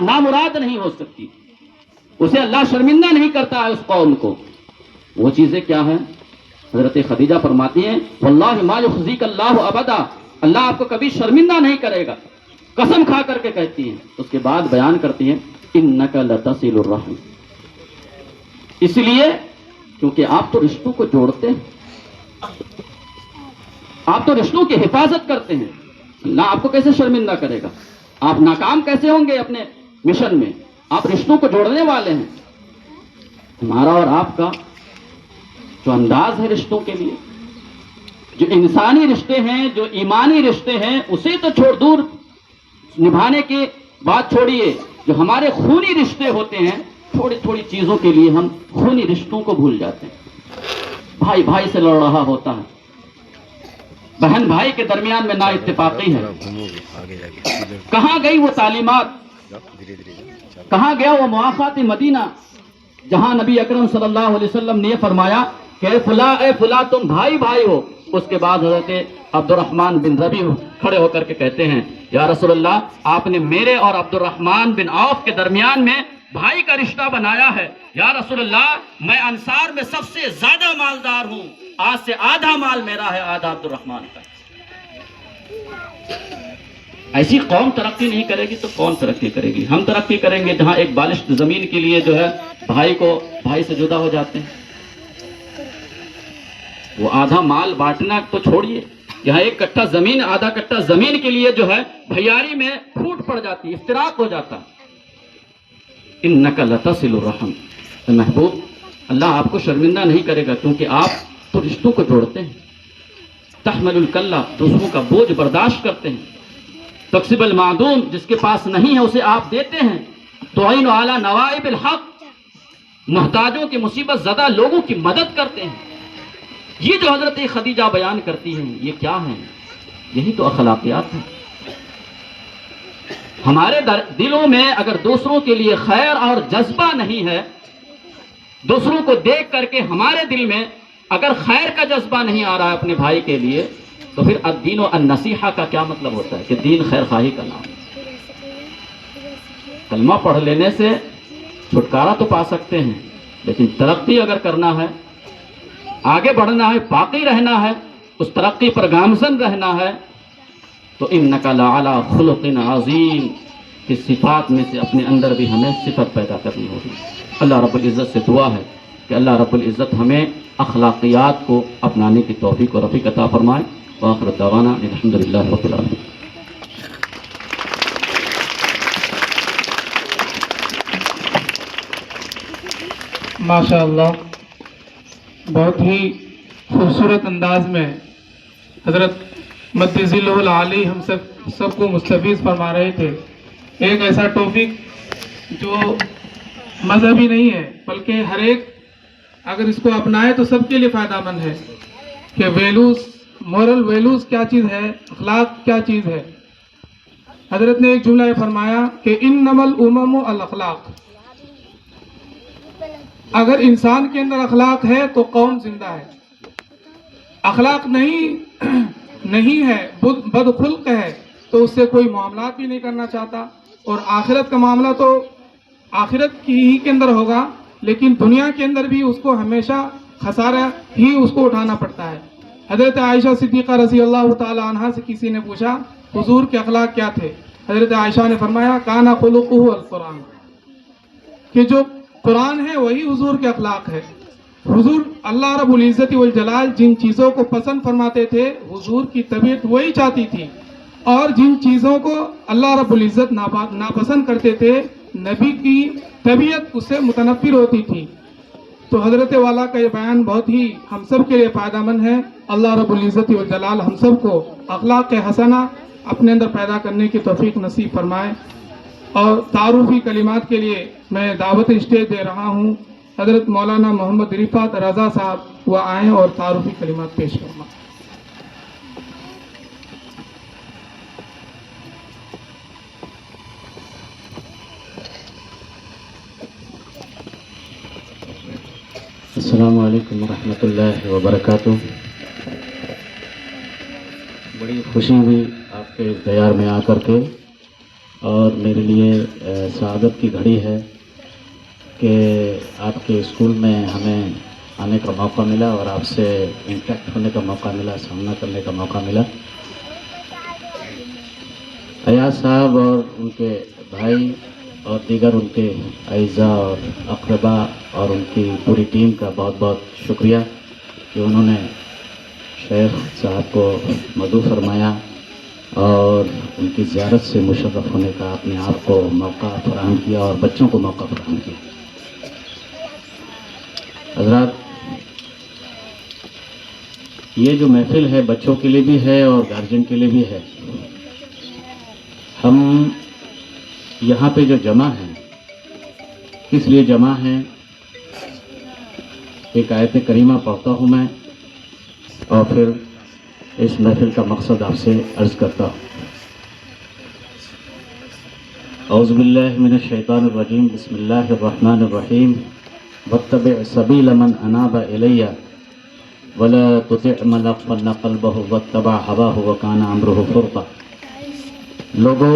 نامراد نہیں ہو سکتی، اسے اللہ شرمندہ نہیں کرتا ہے اس قوم کو۔ وہ چیزیں کیا ہیں؟ حضرت خدیجہ فرماتی ہیں واللہ ما یخزیک اللہ ابدا، اللہ آپ کو کبھی شرمندہ نہیں کرے گا، قسم کھا کر کے کہتی ہیں۔ اس کے بعد بیان کرتی ہیں انک لتصل الرحم، اس لیے کیونکہ آپ تو رشتوں کو جوڑتے ہیں، آپ تو رشتوں کی حفاظت کرتے ہیں، اللہ آپ کو کیسے شرمندہ کرے گا؟ آپ ناکام کیسے ہوں گے اپنے مشن میں؟ آپ رشتوں کو جوڑنے والے ہیں۔ ہمارا اور آپ کا جو انداز ہے رشتوں کے لیے، جو انسانی رشتے ہیں، جو ایمانی رشتے ہیں، اسے تو چھوڑ دور نبھانے کی بات چھوڑیے، جو ہمارے خونی رشتے ہوتے ہیں، تھوڑی تھوڑی چیزوں کے لیے ہم خونی رشتوں کو بھول جاتے ہیں۔ بھائی بھائی سے لڑ رہا ہوتا ہے، بہن بھائی کے درمیان میں نا اتفاقی ہے، کہاں گئی وہ تعلیمات، کہاں گیا وہ مواخات مدینہ جہاں نبی اکرم صلی اللہ علیہ وسلم نے یہ فرمایا کہ اے فلاں تم بھائی بھائی ہو۔ اس کے بعد حضرت عبد الرحمن بن ربی کھڑے ہو کر کے کہتے ہیں یا رسول اللہ، آپ نے میرے اور عبد الرحمن بن عوف کے درمیان میں بھائی کا رشتہ بنایا ہے۔ یا رسول اللہ، میں انصار میں سب سے زیادہ مالدار ہوں، آج سے آدھا مال میرا ہے، آدھا عبد الرحمن کا۔ ایسی قوم ترقی نہیں کرے گی تو کون ترقی کرے گی؟ ہم ترقی کریں گے جہاں ایک بالشت زمین کے لیے جو ہے بھائی سے جدا ہو جاتے ہیں۔ وہ آدھا مال بانٹنا تو چھوڑیے، یہاں ایک کٹھا زمین، آدھا کٹھا زمین کے لیے جو ہے بھیاری میں پھوٹ پڑ جاتی، افتراق ہو جاتا۔ انک لتصل الرحم، محبوب اللہ آپ کو شرمندہ نہیں کرے گا کیونکہ آپ تو رشتوں کو جوڑتے ہیں۔ تحمل الکلہ، دوسروں کا بوجھ برداشت کرتے ہیں۔ تکسب المعدوم، جس کے پاس نہیں ہے اسے آپ دیتے ہیں۔ تعین علی نوائب الحق، محتاجوں کی مصیبت زدہ لوگوں کی مدد کرتے ہیں۔ یہ جو حضرت خدیجہ بیان کرتی ہیں یہ کیا ہیں؟ یہی تو اخلاقیات ہیں۔ ہمارے دلوں میں اگر دوسروں کے لیے خیر اور جذبہ نہیں ہے، دوسروں کو دیکھ کر کے ہمارے دل میں اگر خیر کا جذبہ نہیں آ رہا ہے اپنے بھائی کے لیے، تو پھر الدین و النصیحہ کا کیا مطلب ہوتا ہے کہ دین خیر خواہی کا نام۔ کلمہ پڑھ لینے سے چھٹکارا تو پا سکتے ہیں، لیکن ترقی اگر کرنا ہے، آگے بڑھنا ہے، باقی رہنا ہے، اس ترقی پر گامزن رہنا ہے، تو انک لعلی خلق عظیم کی صفات میں سے اپنے اندر بھی ہمیں صفت پیدا کرنی ہوگی۔ اللہ رب العزت سے دعا ہے کہ اللہ رب العزت ہمیں اخلاقیات کو اپنانے کی توفیق و رفیق عطا فرمائے۔ وآخر دعوانا الحمدللہ رب العالمین۔ ماشاء اللہ، بہت ہی خوبصورت انداز میں حضرت مد ذلہ العالی ہم سب کو مستفیض فرما رہے تھے۔ ایک ایسا ٹاپک جو مذہبی نہیں ہے بلکہ ہر ایک اگر اس کو اپنائے تو سب کے لیے فائدہ مند ہے کہ ویلوز، مورل ویلوز کیا چیز ہے، اخلاق کیا چیز ہے۔ حضرت نے ایک جملہ یہ فرمایا کہ انما الامم الاخلاق، اگر انسان کے اندر اخلاق ہے تو قوم زندہ ہے، اخلاق نہیں ہے، بد خلق ہے، تو اس سے کوئی معاملات بھی نہیں کرنا چاہتا، اور آخرت کا معاملہ تو آخرت کی ہی کے اندر ہوگا، لیکن دنیا کے اندر بھی اس کو ہمیشہ خسارہ ہی اس کو اٹھانا پڑتا ہے۔ حضرت عائشہ صدیقہ رضی اللہ تعالی عنہا سے کسی نے پوچھا حضور کے اخلاق کیا تھے؟ حضرت عائشہ نے فرمایا کانا خلقہ القرآن، کہ جو قرآن ہے وہی حضور کے اخلاق ہے۔ حضور اللہ رب العزت والجلال جن چیزوں کو پسند فرماتے تھے حضور کی طبیعت وہی چاہتی تھی، اور جن چیزوں کو اللہ رب العزت ناپسند کرتے تھے نبی کی طبیعت اس سے متنفر ہوتی تھی۔ تو حضرت والا کا یہ بیان بہت ہی ہم سب کے لیے فائدہ مند ہے۔ اللہ رب العزت والجلال ہم سب کو اخلاق حسنہ اپنے اندر پیدا کرنے کی توفیق نصیب فرمائے۔ اور تعارفی کلمات کے لیے میں دعوت اسٹیج دے رہا ہوں، حضرت مولانا محمد رفعت رضا صاحب وہ آئیں اور تعارفی کلمات پیش فرمائیں۔ السلام علیکم ورحمۃ اللہ وبرکاتہ۔ بڑی خوشی ہوئی آپ کے دیار میں آ کر کے، اور میرے لیے سعادت کی گھڑی ہے کہ آپ کے اسکول میں ہمیں آنے کا موقع ملا اور آپ سے انٹریکٹ ہونے کا موقع ملا، سامنا کرنے کا موقع ملا۔ ایاز صاحب اور ان کے بھائی اور دیگر ان کے اعزاء اور اقربا اور ان کی پوری ٹیم کا بہت بہت شکریہ کہ انہوں نے شیخ صاحب کو مدعو فرمایا اور ان کی زیارت سے مشرف ہونے کا اپنے آپ کو موقع فراہم کیا اور بچوں کو موقع فراہم کیا۔ حضرات، یہ جو محفل ہے بچوں کے لیے بھی ہے اور گارجین کے لیے بھی ہے۔ ہم یہاں پہ جو جمع ہیں کس لیے جمع ہیں؟ ایک آیت کریمہ پڑھتا ہوں میں اور پھر اس محفل کا مقصد آپ سے عرض کرتا ہوں۔ اعوذ باللہ من الشیطان الرجیم، بسم اللہ الرحمن الرحیم، واتبع سبیل من اناب الی ولا تطع من اغفلنا قلبه واتبع هواه وکان امرہ فرطا۔ لوگوں،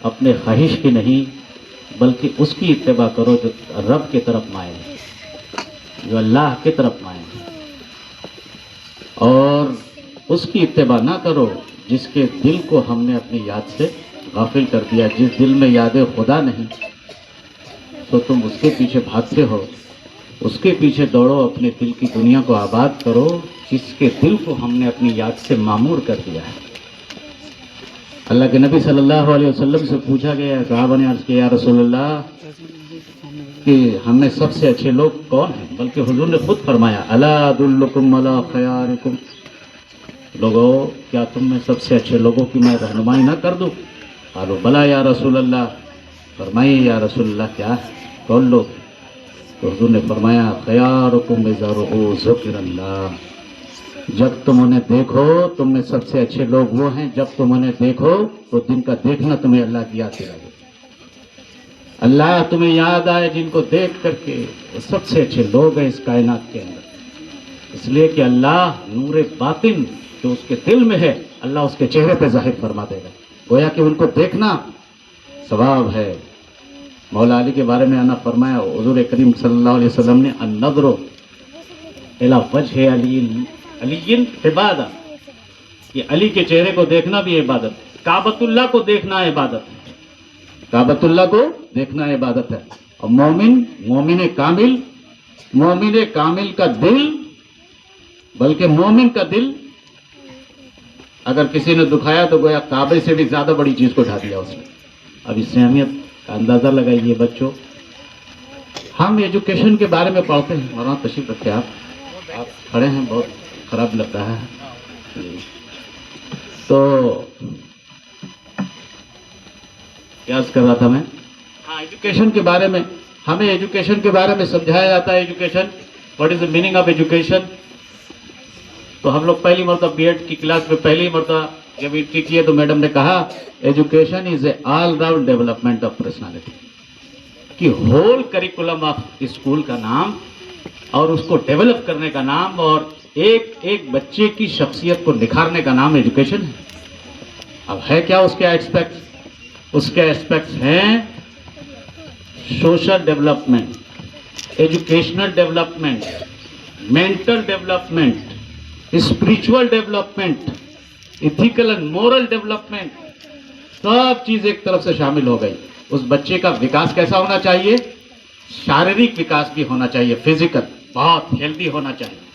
اپنے خواہش کی نہیں بلکہ اس کی اتباع کرو جو رب کی طرف مائل ہے، جو اللہ کی طرف مائل ہے، اور اس کی اتباع نہ کرو جس کے دل کو ہم نے اپنی یاد سے غافل کر دیا۔ جس دل میں یاد خدا نہیں تو تم اس کے پیچھے بھاگتے ہو، اس کے پیچھے دوڑو، اپنے دل کی دنیا کو آباد کرو جس کے دل کو ہم نے اپنی یاد سے معمور کر دیا ہے۔ اللہ کے نبی صلی اللہ علیہ وسلم سے پوچھا گیا، صحابہ نے عرض کیا، یا رسول اللہ کہ ہم میں سب سے اچھے لوگ کون ہیں؟ بلکہ حضور نے خود فرمایا، الا ادلکم علی خیارکم، لوگوں کیا تم میں سب سے اچھے لوگوں کی میں رہنمائی نہ کر دوں؟ قالوا بلا یا رسول اللہ، فرمائیے یا رسول اللہ کیا ہے، کون لوگ؟ تو حضور نے فرمایا، خیارکم اذا رؤوا ذکر اللہ، جب تم انہیں دیکھو تم میں سب سے اچھے لوگ وہ ہیں جب تم انہیں دیکھو تو جن کا دیکھنا تمہیں اللہ کی یاد دلائے۔ اللہ تمہیں یاد آئے جن کو دیکھ کر کے، وہ سب سے اچھے لوگ ہیں اس کائنات کے اندر، اس لیے کہ اللہ نور باطن جو اس کے دل میں ہے اللہ اس کے چہرے پہ ظاہر فرما دے گا، گویا کہ ان کو دیکھنا ثواب ہے۔ مولا علی کے بارے میں آنا فرمایا، حضور کریم صلی اللہ علیہ وسلم نے النظر الی وجہ علی عبادہ، یہ علی کے چہرے کو دیکھنا بھی عبادت، کعبۃ اللہ کو دیکھنا عبادت ہے، کعبۃ اللہ کو دیکھنا عبادت ہے۔ اور مومن کامل کا دل، بلکہ مومن کا دل اگر کسی نے دکھایا تو گویا کعبے سے بھی زیادہ بڑی چیز کو اٹھا دیا اس نے۔ اب اس سے اہمیت کا اندازہ لگائیے بچوں۔ ہم ایجوکیشن کے بارے میں پڑھتے ہیں، مولانا تشریف رکھے، آپ کھڑے ہیں، بہت خراب لگ رہا ہے۔ تو کیا کر رہا تھا میں؟ ہاں، ایجوکیشن کے بارے میں ہمیں ایجوکیشن کے بارے میں سمجھایا جاتا ہے۔ Education, what is the meaning of education? تو ہم لوگ پہلی مرتبہ بی ایڈ کی کلاس میں پہلی مرتبہ جب انٹری کیے تو میڈم نے کہا، education is a all round development of personality, کہ ہول کریکولم آف اسکول کا نام اور اس کو ڈیولپ کرنے کا نام اور ایک ایک بچے کی شخصیت کو نکھارنے کا نام ایجوکیشن ہے۔ اب ہے کیا اس کے ایسپیکٹس؟ اس کے ایسپیکٹس ہیں social development, educational development, mental development, spiritual development, ethical and moral development, سب چیز ایک طرف سے شامل ہو گئی۔ اس بچے کا وکاس کیسا ہونا چاہیے؟ شاریرک وکاس بھی ہونا چاہیے، فزیکل، بہت ہیلدی ہونا چاہیے۔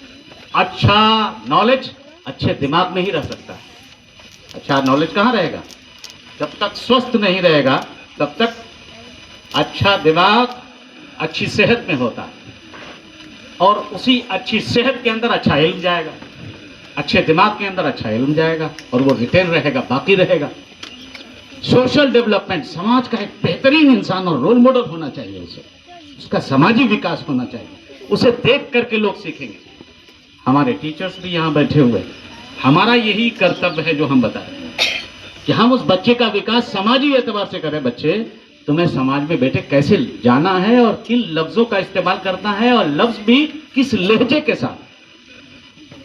اچھا نالج اچھے دماغ میں ہی رہ سکتا ہے۔ اچھا نالج کہاں رہے گا؟ جب تک سوستھ نہیں رہے گا تب تک اچھا دماغ اچھی صحت میں ہوتا ہے، اور اسی اچھی صحت کے اندر اچھا علم جائے گا، اچھے دماغ کے اندر اچھا علم جائے گا اور وہ ریٹین رہے گا، باقی رہے گا۔ سوشل ڈیولپمنٹ، سماج کا ایک بہترین انسان اور رول ماڈل ہونا چاہیے، اسے اس کا سماجی وکاس ہونا چاہیے، اسے دیکھ کر کے لوگ سیکھیں گے۔ ہمارے ٹیچرز بھی یہاں بیٹھے ہوئے، ہمارا یہی کرتویہ ہے جو ہم بتا رہے ہیں کہ ہم اس بچے کا وکاس سماجی اعتبار سے کریں۔ بچے، تمہیں سماج میں بیٹے کیسے جانا ہے اور کن لفظوں کا استعمال کرنا ہے، اور لفظ بھی کس لہجے کے ساتھ،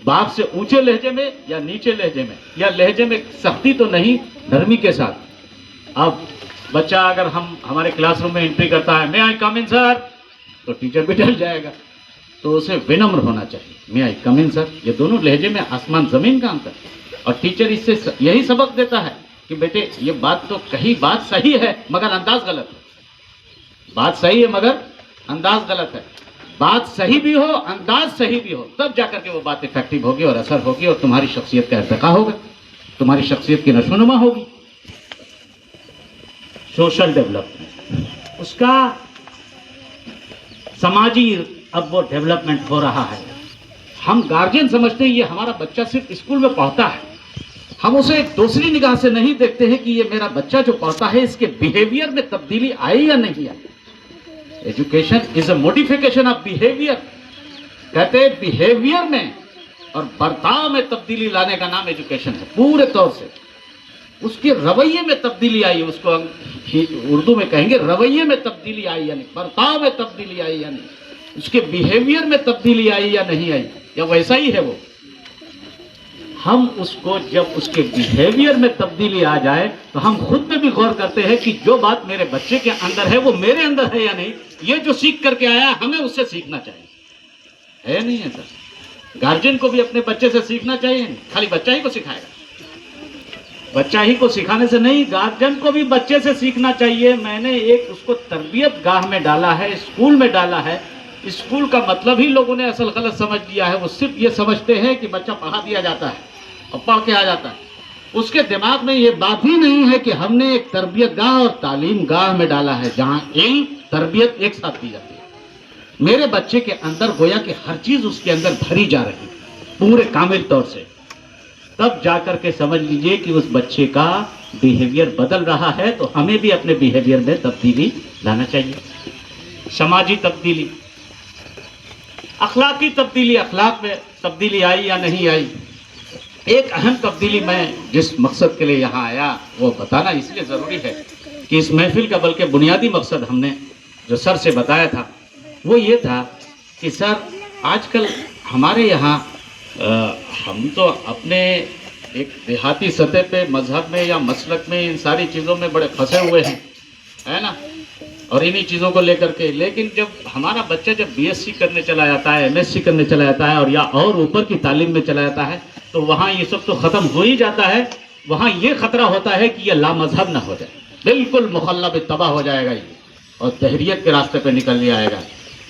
باپ سے اونچے لہجے میں یا نیچے لہجے میں، یا لہجے میں سختی تو نہیں، نرمی کے ساتھ۔ اب بچہ اگر ہمارے کلاس روم میں انٹری کرتا ہے میں آئی کم ان سر تو ٹیچر بھی ڈر جائے گا. تو اسے ونمر ہونا چاہیے. میں آئی کم ان سر, یہ دونوں لہجے میں آسمان زمین کا انتر ہے. اور ٹیچر اس سے یہی سبق دیتا ہے کہ بیٹے یہ بات تو کہی بات صحیح ہے مگر انداز غلط ہے. بات صحیح ہے مگر انداز غلط ہے. بات صحیح بھی ہو انداز صحیح بھی ہو تب جا کر کے وہ بات افیکٹو ہوگی اور اثر ہوگی اور تمہاری شخصیت کا ارتقا ہوگا, تمہاری شخصیت کی نشو و نما ہوگی. سوشل ڈیولپمنٹ اس کا سماجی اب وہ ڈیولپمنٹ ہو رہا ہے. ہم گارجین سمجھتے ہیں یہ ہمارا بچہ صرف اسکول میں پڑھتا ہے. ہم اسے ایک دوسری نگاہ سے نہیں دیکھتے ہیں کہ یہ میرا بچہ جو پڑھتا ہے اس کے بیہیویئر میں تبدیلی آئی یا نہیں آئی. Education is a modification of behaviour. کہتے ہیں بیہیویئر میں اور برتاؤ میں تبدیلی لانے کا نام ایجوکیشن ہے. پورے طور سے اس کے رویے میں تبدیلی آئی, اس کو اردو میں کہیں گے رویے میں تبدیلی آئی یا نہیں, برتاؤ میں تبدیلی آئی یا نہیں, اس کے بیہیویئر میں تبدیلی آئی یا نہیں آئی, یا ویسا ہی ہے وہ. ہم اس کو جب اس کے بیہیویئر میں تبدیلی آ جائے تو ہم خود پہ بھی غور کرتے ہیں کہ جو بات میرے بچے کے اندر ہے وہ میرے اندر ہے یا نہیں. یہ جو سیکھ کر کے آیا ہمیں اس سے سیکھنا چاہیے, ہے نہیں ہے سر. گارجین کو بھی اپنے بچے سے سیکھنا چاہیے, خالی بچہ ہی کو سکھائے گا. بچہ ہی کو سکھانے سے نہیں, گارجین کو بھی بچے سے سیکھنا چاہیے. میں نے ایک اس کو تربیت گاہ میں ڈالا ہے, اسکول میں ڈالا ہے. اسکول کا مطلب ہی لوگوں نے اصل غلط سمجھ لیا ہے. وہ صرف یہ سمجھتے ہیں کہ بچہ پڑھا دیا جاتا ہے اور پڑھ کے آ جاتا ہے. اس کے دماغ میں یہ بات ہی نہیں ہے کہ ہم نے ایک تربیت گاہ اور تعلیم گاہ میں ڈالا ہے جہاں علم تربیت ایک ساتھ دی جاتی ہے. میرے بچے کے اندر گویا کہ ہر چیز اس کے اندر بھری جا رہی ہے پورے کامل طور سے. تب جا کر کے سمجھ لیجئے کہ اس بچے کا بیہیویئر بدل رہا ہے. تو ہمیں بھی اپنے بیہیویئر میں تبدیلی لانا چاہیے. سماجی تبدیلی, اخلاقی تبدیلی, اخلاق میں تبدیلی آئی یا نہیں آئی. ایک اہم تبدیلی میں جس مقصد کے لیے یہاں آیا وہ بتانا اس لیے ضروری ہے کہ اس محفل کا بلکہ بنیادی مقصد ہم نے جو سر سے بتایا تھا وہ یہ تھا کہ سر آج کل ہمارے یہاں ہم تو اپنے ایک دیہاتی سطح پہ مذہب میں یا مسلک میں ان ساری چیزوں میں بڑے پھنسے ہوئے ہیں, ہے نا, اور انہی چیزوں کو لے کر کے. لیکن جب ہمارا بچہ جب بی ایس سی کرنے چلا جاتا ہے, ایم ایس سی کرنے چلا جاتا ہے اور یا اور اوپر کی تعلیم میں چلا جاتا ہے تو وہاں یہ سب تو ختم ہو ہی جاتا ہے. وہاں یہ خطرہ ہوتا ہے کہ یہ لامذہب نہ ہو جائے, بالکل مخلب تباہ ہو جائے گا یہ اور دہریت کے راستے پہ نکل لیا آئے گا.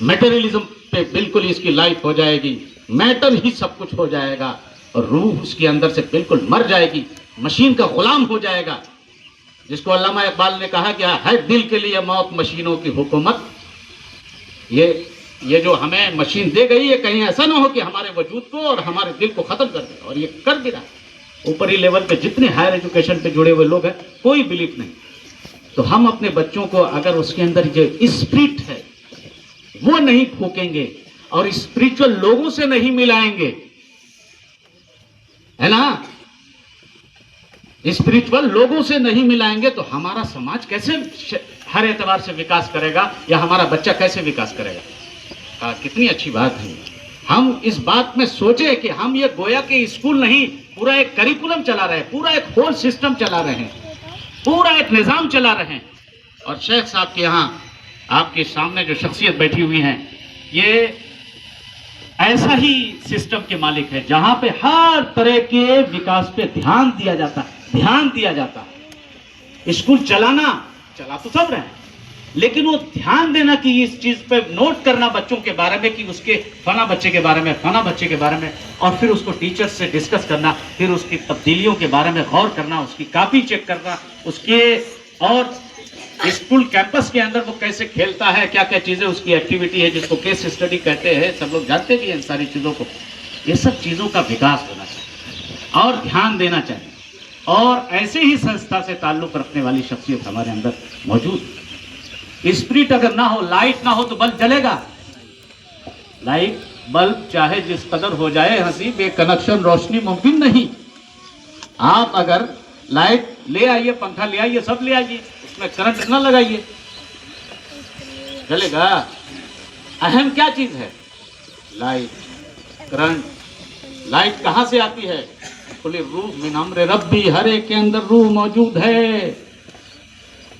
میٹریلزم پہ بالکل اس کی لائف ہو جائے گی, میٹر ہی سب کچھ ہو جائے گا اور روح اس کے اندر سے بالکل مر جائے گی, مشین کا غلام ہو جائے گا. جس کو علامہ اقبال نے کہا کہ ہے دل کے لیے موت مشینوں کی حکومت. یہ جو ہمیں مشین دے گئی, یہ کہیں ایسا نہ ہو کہ ہمارے وجود کو اور ہمارے دل کو ختم کر دے, اور یہ کر بھی رہا ہے. اوپری لیول پہ جتنے ہائر ایجوکیشن پہ جڑے ہوئے لوگ ہیں کوئی بلیف نہیں. تو ہم اپنے بچوں کو اگر اس کے اندر جو اسپرٹ ہے وہ نہیں پھونکیں گے اور اسپریچول لوگوں سے نہیں ملائیں گے, ہے نا, اسپریچول لوگوں سے نہیں ملائیں گے تو ہمارا سماج کیسے ہر اعتبار سے وکاس کرے گا, یا ہمارا بچہ کیسے وکاس کرے گا. کتنی اچھی بات ہے. ہم اس بات میں سوچے کہ ہم یہ گویا کہ اسکول نہیں, پورا ایک کریکولم چلا رہے ہیں, پورا ایک ہول سسٹم چلا رہے ہیں, پورا ایک نظام چلا رہے ہیں. اور شیخ صاحب کے یہاں آپ کے سامنے جو شخصیت بیٹھی ہوئی ہیں یہ ایسا ہی سسٹم کے مالک ہے جہاں پہ ہر طرح کے وکاس پہ دھیان دیا جاتا ہے. اسکول چلا تو سب رہے ہیں, لیکن وہ دھیان دینا کہ اس چیز پہ نوٹ کرنا بچوں کے بارے میں کہ اس کے فلاں بچے کے بارے میں, فلاں بچے کے بارے میں, اور پھر اس کو ٹیچر سے ڈسکس کرنا, پھر اس کی تبدیلیوں کے بارے میں غور کرنا, اس کی کاپی چیک کرنا, اس کے اور اسکول کیمپس کے اندر وہ کیسے کھیلتا ہے, کیا کیا چیزیں اس کی ایکٹیویٹی ہے جس کو کیس اسٹڈی کہتے ہیں. سب لوگ جانتے بھی ہیں ان ساری چیزوں کو. یہ سب چیزوں کا وکاس ہونا چاہیے اور دھیان دینا چاہیے, اور ایسے ہی سنستھا سے تعلق رکھنے والی شخصیت ہمارے اندر موجود. اسپرٹ اگر نہ ہو, لائٹ نہ ہو تو بلب جلے گا. لائٹ بلب چاہے جس قدر ہو جائے ہنسی, بے کنیکشن روشنی ممکن نہیں. آپ اگر لائٹ لے آئیے, پنکھا لے آئیے, سب لے آئیے, اس میں کرنٹ نہ لگائیے, چلے گا. اہم کیا چیز ہے؟ Light, current. لائٹ کہاں سے آتی ہے؟ کل روح من امر ربی, ہر ایک کے اندر روح موجود ہے.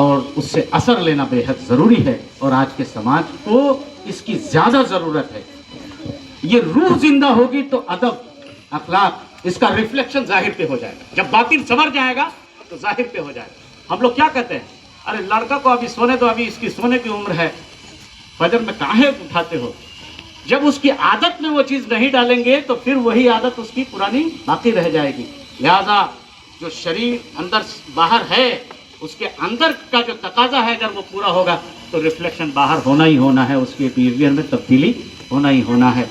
اور اس سے اثر لینا بے حد ضروری ہے، اور آج کے سماج کو اس کی زیادہ ضرورت ہے۔ یہ روح زندہ ہوگی تو ادب، اخلاق، اس کا ریفلیکشن ظاہر پہ ہو جائے گا۔ جب باطن سنور جائے گا تو ظاہر پہ ہو جائے گا۔ ہم لوگ کیا کہتے ہیں، ارے لڑکا کو ابھی سونے دو، ابھی اس کی سونے کی عمر ہے، فجر میں کاہے اٹھاتے ہو؟ جب اس کی عادت میں وہ چیز نہیں ڈالیں گے تو پھر وہی عادت اس کی پرانی باقی رہ جائے گی۔ لہذا جو شریر اندر باہر ہے، اس کے اندر کا جو تقاضا ہے اگر وہ پورا ہوگا تو ریفلیکشن باہر ہونا ہی ہونا ہے، اس کے بیہیویئر میں تبدیلی ہونا ہی ہونا ہے۔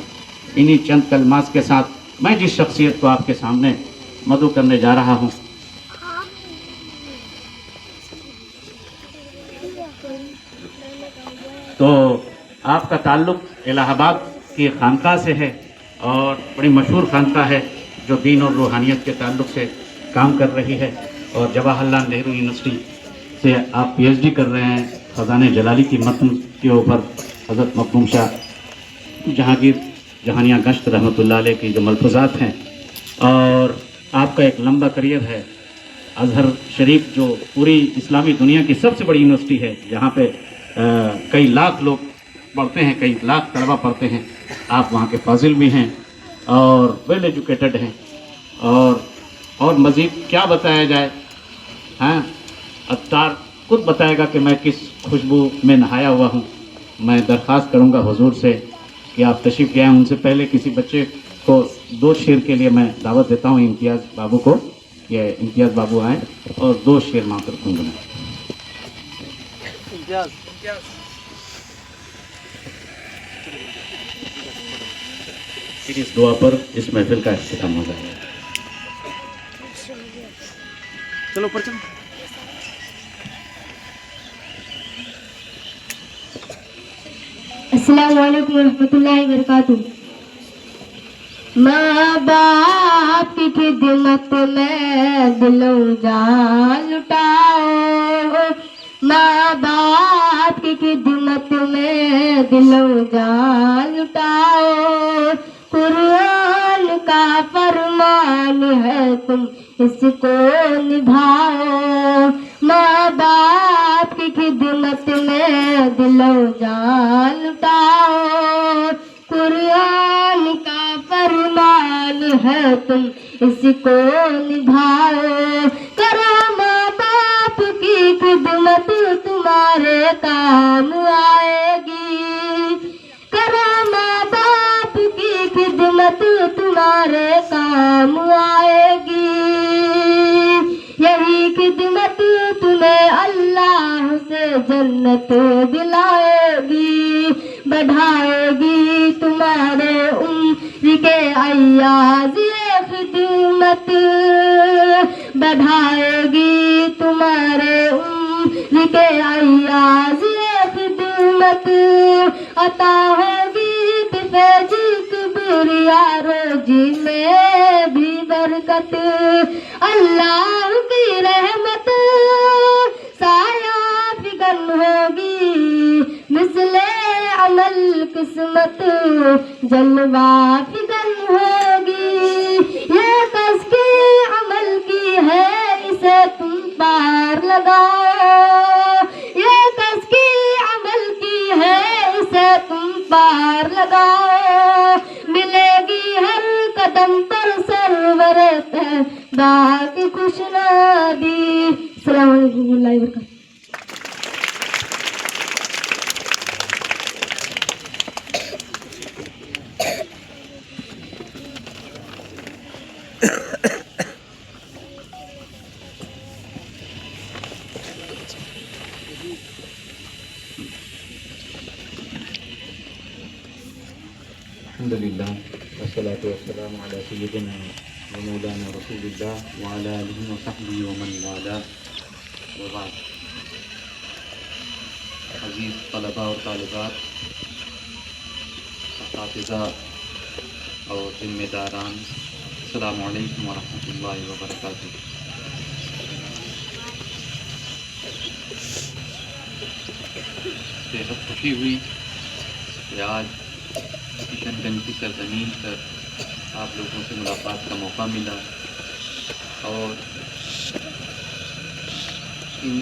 انہی چند کلمات کے ساتھ میں جس شخصیت کو آپ کے سامنے مدعو کرنے جا رہا ہوں، تو آپ کا تعلق الہ آباد کی خانقاہ سے ہے، اور بڑی مشہور خانقاہ ہے جو دین اور روحانیت کے تعلق سے کام کر رہی ہے، اور جواہر لال نہرو یونیورسٹی سے آپ پی ایچ ڈی کر رہے ہیں خزانہ جلالی کی متن کے اوپر۔ حضرت مخدوم شاہ جہانگیر جہانیاں گشت رحمۃ اللہ علیہ کی جو ملفوظات ہیں، اور آپ کا ایک لمبا کریئر ہے۔ ازہر شریف جو پوری اسلامی دنیا کی سب سے بڑی یونیورسٹی ہے، جہاں پہ کئی لاکھ لوگ پڑھتے ہیں، کئی لاکھ طلبہ پڑھتے ہیں، آپ وہاں کے فاضل بھی ہیں اور ویل ایجوکیٹڈ ہیں، اور مزید کیا بتایا جائے۔ ہاں، عطار خود بتائے گا کہ میں کس خوشبو میں نہایا ہوا ہوں۔ میں درخواست کروں گا حضور سے کہ آپ تشریف لے آئیں۔ ان سے پہلے کسی بچے کو 2 شعر کے لیے میں دعوت دیتا ہوں، امتیاز بابو کو، کہ امتیاز بابو آئیں اور 2 شعر ماں کر گنگنائیں۔ اس دعا پر اس محفل کا اختتام ہو جائے گا۔ چلو اوپر چلو۔ السلام علیکم ورحمۃ اللہ وبرکاتہ۔ ماں باپ کی خدمت میں دل و جان لٹاؤ، ماں باپ کی خدمت میں دل و جان لٹاؤ، قرآن کا فرمان ہے تم اس کو نبھاؤ، ماں باپ کی خدمت میں دل و جان لٹاؤ، قرآن کا فرمان ہے تم اس کو نبھاؤ، کرو ماں باپ کی خدمت تمہارے کام آئے گی، کرو ماں باپ کی خدمت تمہارے کام آئے گی، یہی خدمت تمہیں اللہ سے جنت دلائے گی، بڑھائے گی تمہارے عمر کے ایاز یہ خدمت، بڑھائے گی تمہارے عمر کے ایاز یہ خدمت، عطا ہوگی بفیض کبریا روزی میں بھی برکت، اللہ کی رحمت سایہ فگن ہوگی، مثل عمل قسمت جلوہ فگن ہوگی، یہ کس کی عمل کی ہے اسے تم پار لگاؤ، یہ کس کی عمل کی ہے اسے تم پار لگاؤ، ملے گی ہر قدم پر سرور طیبہ کی خوشنودی۔ السلام علیکم و رحمۃ اللہ وبرکاتہ۔ الحمدللہ والصلاة والسلام علی سیدنا و مولانا رسول اللہ وعلی آلہ وصحبہ ومن والاه وبعد۔ عزیز طلباء اور طالبات، اساتذہ اور ذمہ داران، السلام علیکم ورحمۃ اللہ وبرکاتہ۔ بےحد خوشی ہوئی کہ آج کشن گنج کی سرزمین پر آپ لوگوں سے ملاقات کا موقع ملا، اور ان